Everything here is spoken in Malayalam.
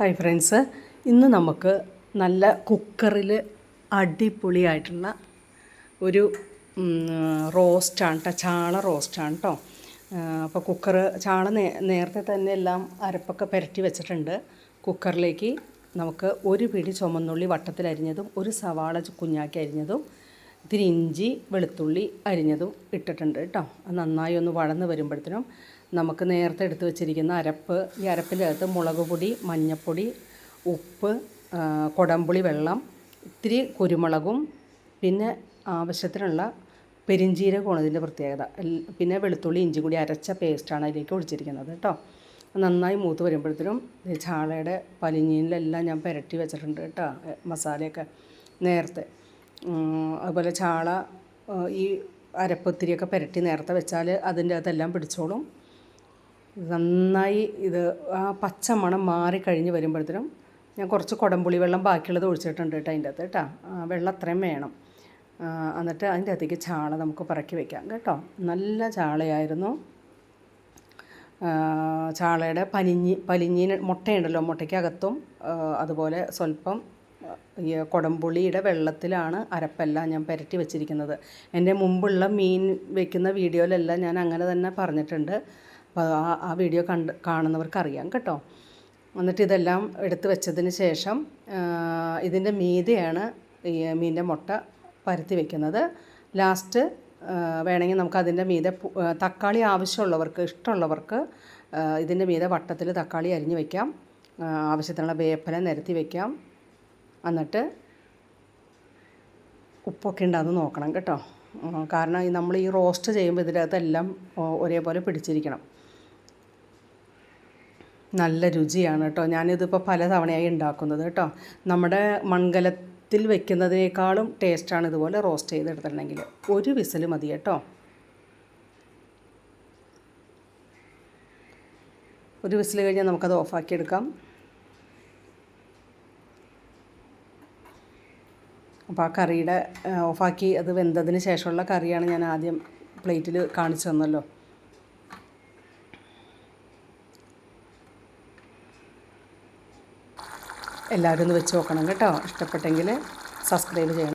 ഹായ് ഫ്രണ്ട്സ്, ഇന്ന് നമുക്ക് നല്ല കുക്കറിൽ അടിപൊളിയായിട്ടുള്ള ഒരു റോസ്റ്റാണ് കേട്ടോ, ചാള റോസ്റ്റാണ് കേട്ടോ. അപ്പോൾ ചാള നേരത്തെ തന്നെ എല്ലാം അരപ്പൊക്കെ പുരട്ടി വെച്ചിട്ടുണ്ട്. കുക്കറിലേക്ക് നമുക്ക് ഒരു പിടി ചുമന്നുള്ളി വട്ടത്തിലരിഞ്ഞതും ഒരു സവാള കുഞ്ഞാക്കി അരിഞ്ഞതും ഇത്തിരി ഇഞ്ചി വെളുത്തുള്ളി അരിഞ്ഞതും ഇട്ടിട്ടുണ്ട് കേട്ടോ. അത് നന്നായി ഒന്ന് വഴന്ന് വരുമ്പോഴത്തേനും നമുക്ക് നേരത്തെ എടുത്ത് വെച്ചിരിക്കുന്ന ഈ അരപ്പിനകത്ത് മുളക് പൊടി, മഞ്ഞൾപ്പൊടി, ഉപ്പ്, കൊടംപുളി വെള്ളം, ഇത്തിരി കുരുമുളകും പിന്നെ ആവശ്യത്തിനുള്ള പെരിഞ്ജീരകമാണ് ഇതിൻ്റെ പ്രത്യേകത. പിന്നെ വെളുത്തുള്ളി ഇഞ്ചി കൂടി അരച്ച പേസ്റ്റാണ് അതിലേക്ക് ഒഴിച്ചിരിക്കുന്നത് കേട്ടോ. നന്നായി മൂത്ത് വരുമ്പോഴത്തേനും ചാളയുടെ പലിഞ്ഞീനിലെല്ലാം ഞാൻ പുരട്ടി വെച്ചിട്ടുണ്ട് കേട്ടോ, മസാലയൊക്കെ നേരത്തെ. അതുപോലെ ചാള ഈ അരപ്പൊത്തിരിയൊക്കെ പുരട്ടി നേരത്തെ വെച്ചാൽ അതിൻ്റെ അകത്തെല്ലാം പിടിച്ചോളും. നന്നായി ഇത് ആ പച്ച മണം മാറിക്കഴിഞ്ഞ് വരുമ്പോഴത്തേനും ഞാൻ കുറച്ച് കുടംപുളി വെള്ളം ബാക്കിയുള്ളത് ഒഴിച്ചിട്ടുണ്ട് കേട്ടോ അതിൻ്റെ അകത്ത് കേട്ടോ. വെള്ളം അത്രയും വേണം. എന്നിട്ട് അതിൻ്റെ അകത്തേക്ക് ചാള നമുക്ക് പറക്കി വയ്ക്കാം കേട്ടോ. നല്ല ചാളയായിരുന്നു. ചാളയുടെ പലിഞ്ഞീന് മുട്ടയുണ്ടല്ലോ, മുട്ടയ്ക്കകത്തും അതുപോലെ സ്വല്പം ഈ കുടംപുളിയുടെ വെള്ളത്തിലാണ് അരപ്പെല്ലാം ഞാൻ പുരട്ടി വെച്ചിരിക്കുന്നത്. എൻ്റെ മുമ്പുള്ള മീൻ വയ്ക്കുന്ന വീഡിയോയിലെല്ലാം ഞാൻ അങ്ങനെ തന്നെ പറഞ്ഞിട്ടുണ്ട്. അപ്പോൾ ആ വീഡിയോ കാണുന്നവർക്കറിയാം കേട്ടോ. എന്നിട്ട് ഇതെല്ലാം എടുത്ത് വെച്ചതിന് ശേഷം ഇതിൻ്റെ മീതെയാണ് ഈ മീനിൻ്റെ മുട്ട പരത്തി വെക്കുന്നത്. ലാസ്റ്റ് വേണമെങ്കിൽ നമുക്ക് അതിൻ്റെ മീതെ തക്കാളി ആവശ്യമുള്ളവർക്ക്, ഇഷ്ടമുള്ളവർക്ക് ഇതിൻ്റെ മീതെ വട്ടത്തിൽ തക്കാളി അരിഞ്ഞ് വയ്ക്കാം. ആവശ്യത്തിനുള്ള വേപ്പില നിരത്തി വയ്ക്കാം. എന്നിട്ട് ഉപ്പൊക്കെ ഉണ്ടെന്ന് നോക്കണം കേട്ടോ. കാരണം നമ്മൾ ഈ റോസ്റ്റ് ചെയ്യുമ്പോൾ ഇതിനകത്തെല്ലാം ഒരേപോലെ പിടിച്ചിരിക്കണം. നല്ല രുചിയാണ് കേട്ടോ. ഞാനിതിപ്പോൾ പല തവണയായി ഉണ്ടാക്കുന്നത് കേട്ടോ. നമ്മുടെ മൺകലത്തിൽ വെക്കുന്നതിനേക്കാളും ടേസ്റ്റാണ് ഇതുപോലെ റോസ്റ്റ് ചെയ്തെടുത്തിട്ടുണ്ടെങ്കിൽ. ഒരു വിസിൽ മതി കേട്ടോ. ഒരു വിസിൽ കഴിഞ്ഞാൽ നമുക്കത് ഓഫാക്കിയെടുക്കാം. അപ്പോൾ ആ കറിയുടെ ഓഫാക്കി അത് വെന്തതിന് ശേഷമുള്ള കറിയാണ് ഞാൻ ആദ്യം പ്ലേറ്റിൽ കാണിച്ചു തന്നല്ലോ. എല്ലാവരും ഒന്ന് വെച്ച് നോക്കണം കേട്ടോ. ഇഷ്ടപ്പെട്ടെങ്കിൽ സബ്സ്ക്രൈബ് ചെയ്യണം.